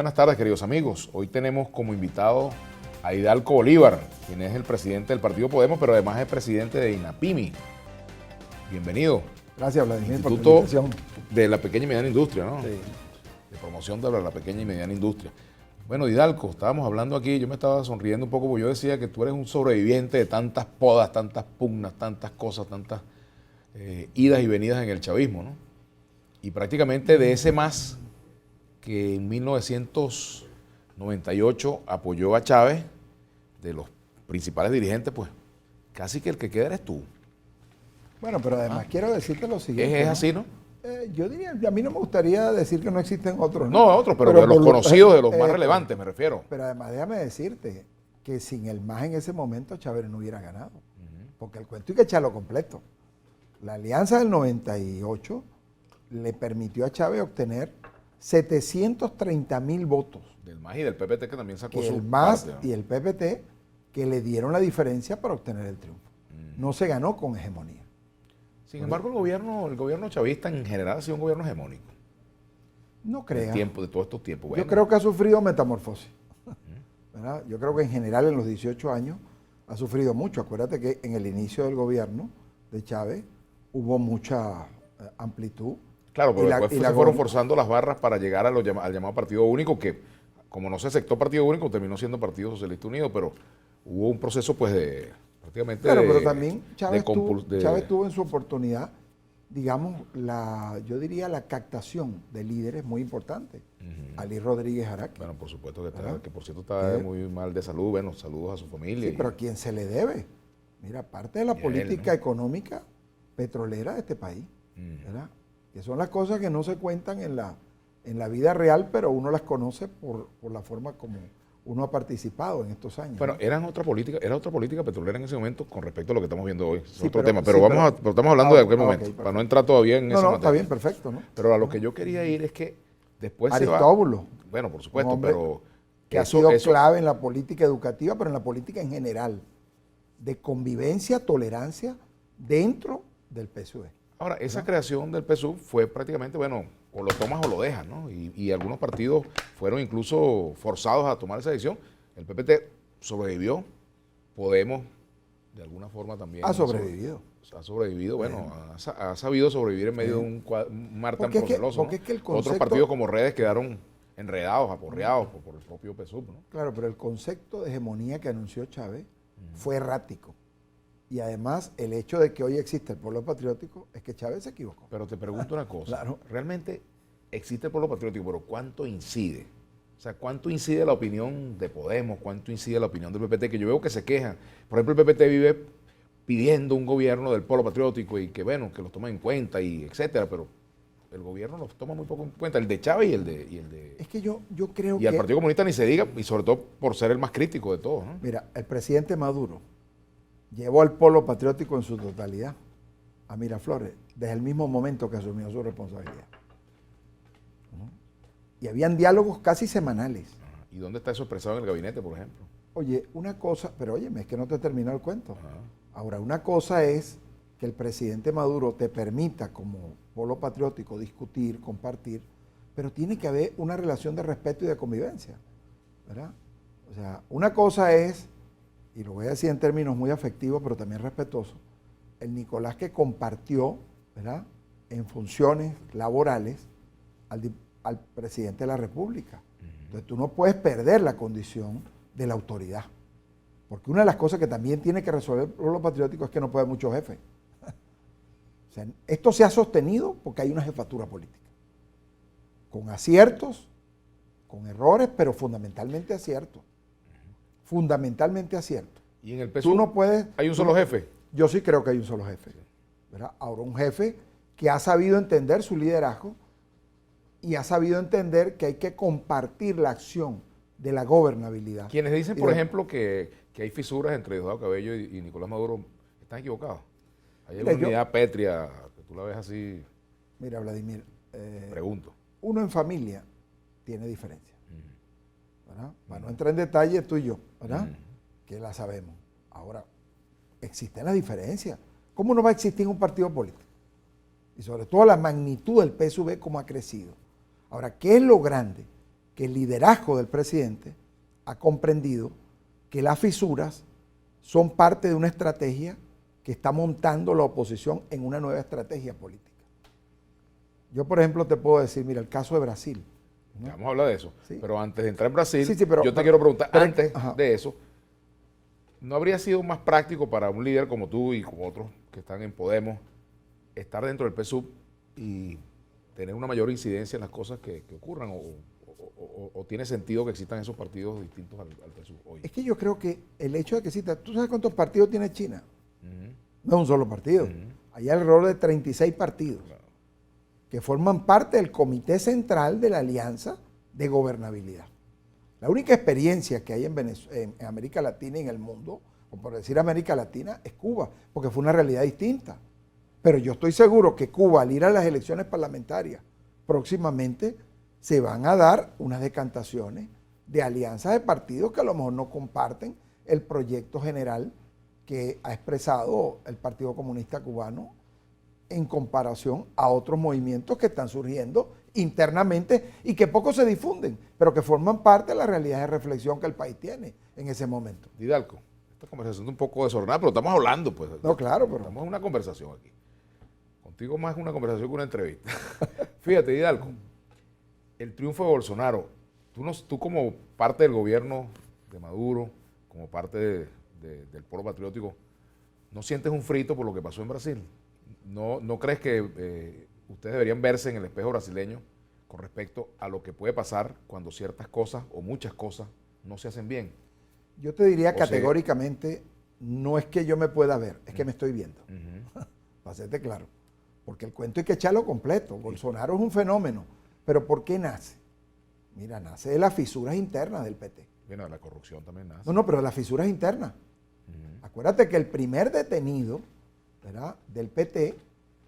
buenas tardes, queridos amigos. Hoy tenemos como invitado a Hidalgo Bolívar, quien es el presidente del Partido Podemos, pero además es presidente de INAPIMI. Bienvenido. Gracias, Vladimir, Instituto por la invitación. De la pequeña y mediana industria, ¿no? Sí. De promoción de la pequeña y mediana industria. Bueno, Hidalgo, estábamos hablando aquí, yo me estaba sonriendo un poco porque yo decía que tú eres un sobreviviente de tantas podas, tantas pugnas, tantas cosas, tantas idas y venidas en el chavismo, ¿no? Y prácticamente de ese más que en 1998 apoyó a Chávez, de los principales dirigentes, pues casi que el que queda eres tú. Bueno, pero además quiero decirte lo siguiente. Es así, ¿no? Yo diría, a mí no me gustaría decir que no existen otros. No, otros, pero de los conocidos, de los más relevantes, me refiero. Pero además déjame decirte que sin el MAS en ese momento Chávez no hubiera ganado. Porque el cuento hay que echarlo completo. La alianza del 98 le permitió a Chávez obtener 730,000 votos. Del MAS y del PPT que también sacó su El MAS parte, ¿no? y el PPT que le dieron la diferencia para obtener el triunfo. No se ganó con hegemonía. Sin embargo, el gobierno chavista en general ha sido un gobierno hegemónico. No crea. De todos estos tiempos. Bueno, Yo creo que ha sufrido metamorfosis. ¿Verdad? Yo creo que en general en los 18 años ha sufrido mucho. Acuérdate que en el inicio del gobierno de Chávez hubo mucha amplitud. claro, pero después se fueron forzando las barras para llegar al llamado Partido Único, que como no se aceptó Partido Único, terminó siendo Partido Socialista Unido, pero hubo un proceso pues de prácticamente Claro, pero también Chávez Chávez tuvo en su oportunidad, digamos, yo diría la captación de líderes muy importante. Ali Rodríguez Araque. Bueno, por supuesto que está, que por cierto está muy mal de salud. Bueno, saludos a su familia. Sí, pero ¿a quién se le debe? Mira, parte de la política económica petrolera de este país, ¿verdad? Que son las cosas que no se cuentan en la vida real, pero uno las conoce por la forma como uno ha participado en estos años. Bueno, ¿no? era otra política petrolera en ese momento con respecto a lo que estamos viendo hoy. Es Sí, otro pero- tema, pero sí, estamos hablando de aquel ok, momento, perfecto. para no entrar todavía en esa No, materia. está bien, perfecto, ¿no? Pero a lo que yo quería ir es que después se va... Aristóbulo, Bueno, por un supuesto, hombre pero... que ha sido clave en la política educativa, pero en la política en general, de convivencia, tolerancia dentro del PSUV. Ahora, esa creación del PSUV fue prácticamente, bueno, o lo tomas o lo dejas, ¿no? Y algunos partidos fueron incluso forzados a tomar esa decisión. El PPT sobrevivió, Podemos, de alguna forma también... Ha sobrevivido. Ha sobrevivido, bueno, ha sabido sobrevivir en medio de un mar tan proceloso, porque ¿no? es que el Otros concepto... partidos como Redes quedaron enredados, aporreados por el propio PSUV, ¿no? Claro, pero el concepto de hegemonía que anunció Chávez fue errático. Y además, el hecho de que hoy existe el pueblo patriótico es que Chávez se equivocó. Pero te pregunto una cosa, Claro. realmente existe el pueblo patriótico, pero ¿cuánto incide? O sea, ¿cuánto incide la opinión de Podemos? ¿Cuánto incide la opinión del PPT? Que yo veo que se quejan. Por ejemplo, el PPT vive pidiendo un gobierno del pueblo patriótico y que, bueno, que los tomen en cuenta y etcétera, pero el gobierno los toma muy poco en cuenta, el de Chávez y el de Es que yo creo y que... al Partido Comunista ni se diga, y sobre todo por ser el más crítico de todos, ¿no? Mira, el presidente Maduro llevó al pueblo patriótico en su totalidad a Miraflores desde el mismo momento que asumió su responsabilidad. Y habían diálogos casi semanales. ¿Y dónde está eso expresado en el gabinete, por ejemplo? Oye, una cosa, pero óyeme, es que no te he terminado el cuento. Ajá. Ahora, una cosa es que el presidente Maduro te permita como pueblo patriótico discutir, compartir, pero tiene que haber una relación de respeto y de convivencia, ¿verdad? O sea, una cosa es, y lo voy a decir en términos muy afectivos, pero también respetuosos, el Nicolás que compartió, ¿verdad?, en funciones laborales al presidente de la República. Entonces tú no puedes perder la condición de la autoridad. Porque una de las cosas que también tiene que resolver el pueblo patriótico es que no puede haber muchos jefes. O sea, esto se ha sostenido porque hay una jefatura política. Con aciertos, con errores, pero fundamentalmente aciertos. Fundamentalmente aciertos. Y en el PSUV Tú no puedes... hay un solo jefe. Yo sí creo que hay un solo jefe, ¿verdad? Ahora, un jefe que ha sabido entender su liderazgo y ha sabido entender que hay que compartir la acción de la gobernabilidad. Quienes dicen, por ejemplo, que hay fisuras entre Diosdado Cabello y Nicolás Maduro, están equivocados. Hay Mira, una unidad pétrea, que tú la ves así, Mira, Vladimir, pregunto. uno en familia tiene diferencias, ¿verdad? Para no entrar en detalle, tú y yo, ¿verdad? Que la sabemos. Ahora, existen las diferencias. ¿Cómo no va a existir un partido político? Y sobre todo la magnitud del PSUV, cómo ha crecido. Ahora, ¿qué es lo grande? que el liderazgo del presidente ha comprendido que las fisuras son parte de una estrategia que está montando la oposición en una nueva estrategia política. Yo, por ejemplo, te puedo decir, mira, el caso de Brasil, ¿no? Vamos a hablar de eso. Sí. Pero antes de entrar en Brasil, Sí, pero, yo te quiero preguntar, antes ajá, de eso, ¿no habría sido más práctico para un líder como tú y como otros que están en Podemos estar dentro del PSUV y tener una mayor incidencia en las cosas que ocurran? ¿O tiene sentido que existan esos partidos distintos al PSUV hoy? Es que yo creo que el hecho de que exista, ¿tú sabes cuántos partidos tiene China? Ujú. No es un solo partido. Ujú. Hay alrededor de 36 partidos Claro. que forman parte del comité central de la Alianza de Gobernabilidad. La única experiencia que hay en América Latina y en el mundo, o por decir América Latina, es Cuba, porque fue una realidad distinta. Pero yo estoy seguro que Cuba, al ir a las elecciones parlamentarias próximamente, se van a dar unas decantaciones de alianzas de partidos que a lo mejor no comparten el proyecto general que ha expresado el Partido Comunista Cubano en comparación a otros movimientos que están surgiendo internamente y que poco se difunden, pero que forman parte de la realidad de reflexión que el país tiene en ese momento. Didalco, esta conversación es un poco desordenada, pero estamos hablando, pues. No, claro, pero... Estamos en una conversación aquí. Contigo más una conversación que una entrevista. Fíjate, Didalco, el triunfo de Bolsonaro, tú como parte del gobierno de Maduro, como parte del Polo Patriótico, ¿no sientes un frito por lo que pasó en Brasil? ¿No crees que ustedes deberían verse en el espejo brasileño con respecto a lo que puede pasar cuando ciertas cosas o muchas cosas no se hacen bien? Yo te diría O sea, categóricamente, no es que yo me pueda ver, es que me estoy viendo. Ujú. Para hacerte claro. Porque el cuento hay que echarlo completo. Bolsonaro es un fenómeno. ¿Pero por qué nace? Mira, nace de las fisuras internas del PT. Bueno, la corrupción también nace. No, pero de las fisuras internas. Ujú. Acuérdate que el primer detenido, ¿verdad?, del PT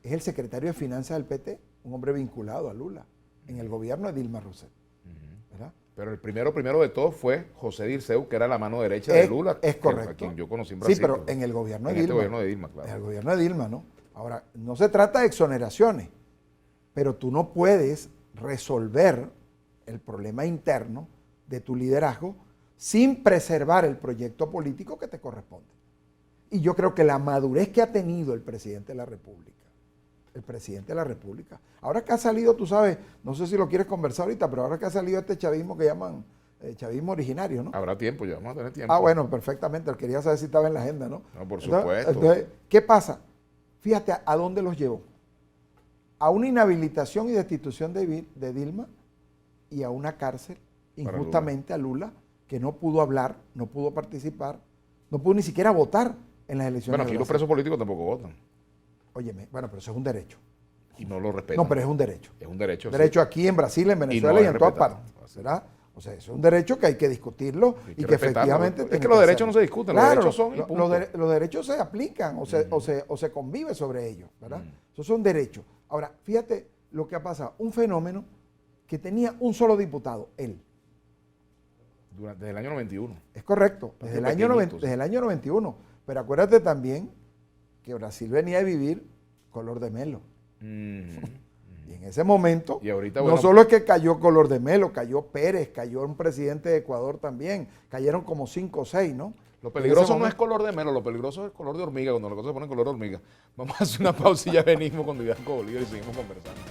es el secretario de Finanzas del PT, un hombre vinculado a Lula, en el gobierno de Dilma Rousseff. Ujú. ¿Verdad? Pero el primero de todos fue José Dirceu, que era la mano derecha de Lula. Es correcto. A quien yo conocí en Brasil. Sí, pero en el gobierno de en este Dilma. gobierno de Dilma, claro. En el gobierno de Dilma, ¿no? Ahora, no se trata de exoneraciones, pero tú no puedes resolver el problema interno de tu liderazgo sin preservar el proyecto político que te corresponde. Y yo creo que la madurez que ha tenido el presidente de la República, ahora que ha salido, tú sabes, no sé si lo quieres conversar ahorita, pero ahora que ha salido este chavismo que llaman chavismo originario, ¿no? Habrá tiempo, ya vamos a tener tiempo. Ah, bueno, perfectamente, quería saber si estaba en la agenda, ¿no? No, por supuesto. Entonces, ¿qué pasa? Fíjate a dónde los llevó. A una inhabilitación y destitución de Dilma y a una cárcel, Para injustamente a Lula, que no pudo hablar, no pudo participar, no pudo ni siquiera votar en las elecciones. Bueno, aquí de los Brasil. presos políticos tampoco votan Óyeme, bueno, pero eso es un derecho. y no lo respetan. No, pero es un derecho. Es un derecho. Derecho aquí en Brasil, en Venezuela no y es en todas respetado. partes. ¿Verdad? O sea, es un derecho que hay que discutirlo Hay y que respetarlo. efectivamente... Es tiene que los derechos hacerlo. no se discuten, Claro, los derechos son y punto. los derechos se aplican o se convive sobre ellos, ¿verdad? Mm. Esos son derechos. Ahora, fíjate lo que ha pasado. Un fenómeno que tenía un solo diputado, él. Desde el año 91. Es correcto, Porque desde el, año pequeñitos. desde el año 91. Pero acuérdate también que Brasil venía de vivir color de melo. Y en ese momento, Y ahorita, no bueno, solo es que cayó color de melo, cayó Pérez, cayó un presidente de Ecuador también, cayeron como 5 o 6, ¿no? lo En peligroso ese no es momento- color de melo, lo peligroso es color de hormiga, cuando las cosas se ponen color de hormiga. Vamos a hacer una pausa y ya venimos con Didalco Bolívar y seguimos conversando.